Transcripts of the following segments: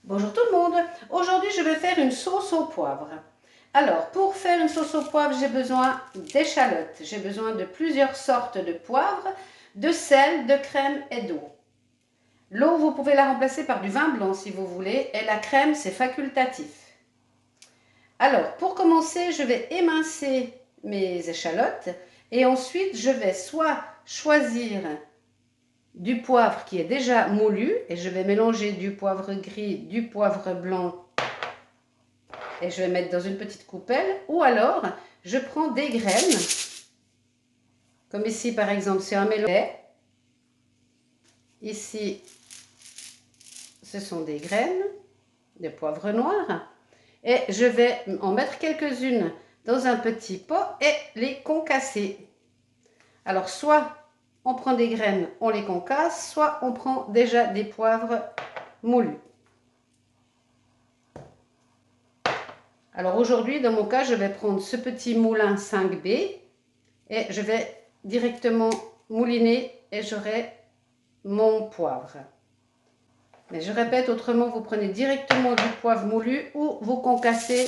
Bonjour tout le monde, aujourd'hui je vais faire une sauce au poivre. Alors pour faire une sauce au poivre j'ai besoin d'échalotes, j'ai besoin de plusieurs sortes de poivre, de sel, de crème et d'eau. L'eau vous pouvez la remplacer par du vin blanc si vous voulez et la crème c'est facultatif. Alors pour commencer je vais émincer mes échalotes et ensuite je vais soit choisir du poivre qui est déjà moulu et je vais mélanger du poivre gris, du poivre blanc et je vais mettre dans une petite coupelle, ou alors je prends des graines, comme ici par exemple c'est un mélange, ici ce sont des graines de poivre noir et je vais en mettre quelques-unes dans un petit pot et les concasser. Alors soit on prend des graines, on les concasse, soit on prend déjà des poivres moulus. Alors aujourd'hui, dans mon cas, je vais prendre ce petit moulin 5B et je vais directement mouliner et j'aurai mon poivre. Mais je répète, autrement, vous prenez directement du poivre moulu ou vous concassez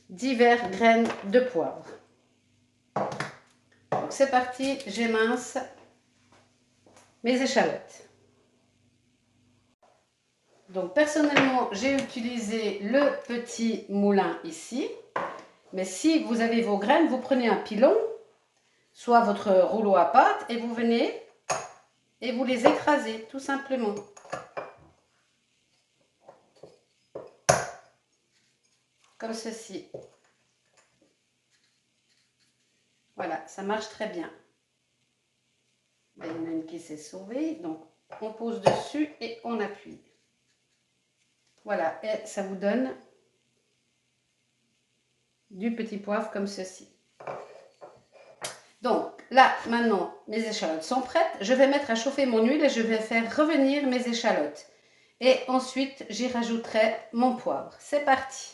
diverses graines de poivre. Donc c'est parti, j'émince mes échalotes. Donc personnellement, j'ai utilisé le petit moulin ici. Mais si vous avez vos graines, vous prenez un pilon, soit votre rouleau à pâte, et vous venez et vous les écrasez, tout simplement. Comme ceci. Voilà, ça marche très bien. Il y en a une qui s'est sauvée, donc on pose dessus et on appuie. Voilà, et ça vous donne du petit poivre comme ceci. Donc là, maintenant, mes échalotes sont prêtes. Je vais mettre à chauffer mon huile et je vais faire revenir mes échalotes. Et ensuite, j'y rajouterai mon poivre. C'est parti.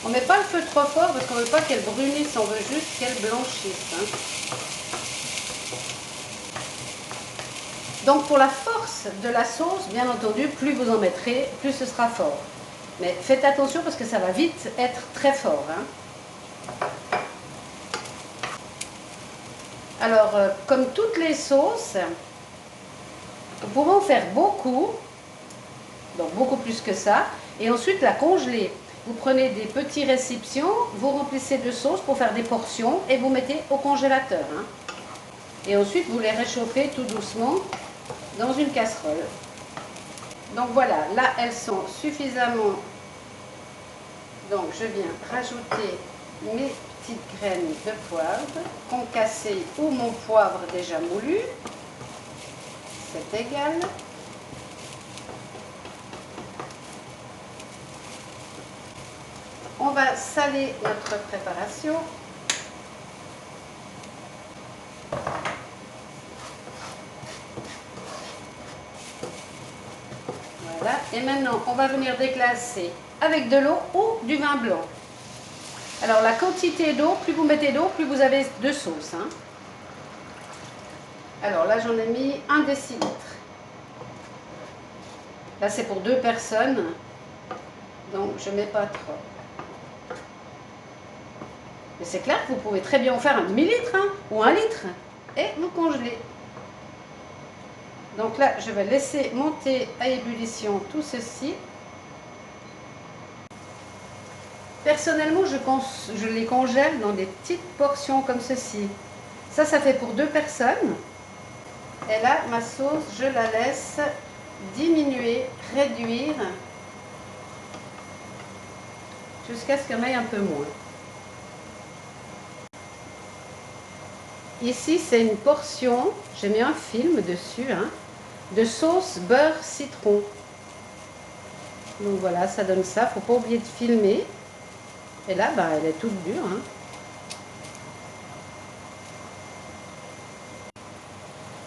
On ne met pas le feu trop fort parce qu'on ne veut pas qu'elle brunisse, on veut juste qu'elle blanchisse. Donc pour la force de la sauce, bien entendu, plus vous en mettrez, plus ce sera fort. Mais faites attention parce que ça va vite être très fort. Alors, comme toutes les sauces, vous pouvez en faire beaucoup, donc beaucoup plus que ça, et ensuite la congeler. Vous prenez des petits récipients, vous remplissez de sauce pour faire des portions et vous mettez au congélateur. Et ensuite, vous les réchauffez tout doucement dans une casserole. Donc voilà, là elles sont suffisamment. Donc je viens rajouter mes petites graines de poivre concassées ou mon poivre déjà moulu. C'est égal. On va saler notre préparation. Voilà, et maintenant on va venir déglacer avec de l'eau ou du vin blanc. Alors la quantité d'eau, plus vous mettez d'eau, plus vous avez de sauce. Alors là j'en ai mis 1 décilitre. Là c'est pour 2 personnes, donc je ne mets pas trop. Mais c'est clair que vous pouvez très bien en faire un demi-litre ou 1 litre et vous congelez. Donc là, je vais laisser monter à ébullition tout ceci. Personnellement, je les congèle dans des petites portions comme ceci. Ça fait pour 2 personnes. Et là, ma sauce, je la laisse diminuer, réduire, jusqu'à ce qu'il y en ait un peu moins. Ici, c'est une portion, j'ai mis un film dessus, de sauce beurre citron. Donc voilà, ça donne ça, faut pas oublier de filmer. Et là, elle est toute dure.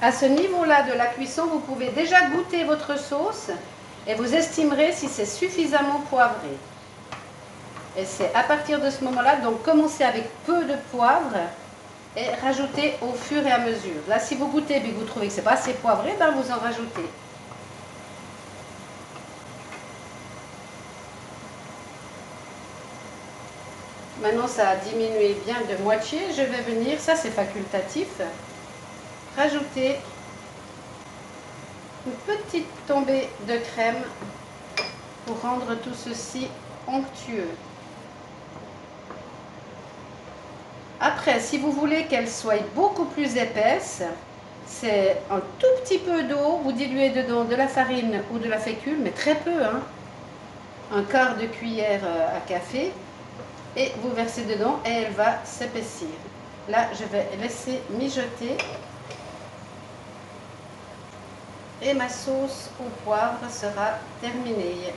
À ce niveau-là de la cuisson, vous pouvez déjà goûter votre sauce et vous estimerez si c'est suffisamment poivré. Et c'est à partir de ce moment-là, donc commencez avec peu de poivre et rajoutez au fur et à mesure. Là, si vous goûtez et que vous trouvez que c'est pas assez poivré, ben vous en rajoutez. Maintenant, ça a diminué bien de moitié. Je vais venir, ça c'est facultatif, rajouter une petite tombée de crème pour rendre tout ceci onctueux. Après, si vous voulez qu'elle soit beaucoup plus épaisse, c'est un tout petit peu d'eau, vous diluez dedans de la farine ou de la fécule, mais très peu, hein, un quart de cuillère à café, et vous versez dedans et elle va s'épaissir. Là, je vais laisser mijoter et ma sauce au poivre sera terminée.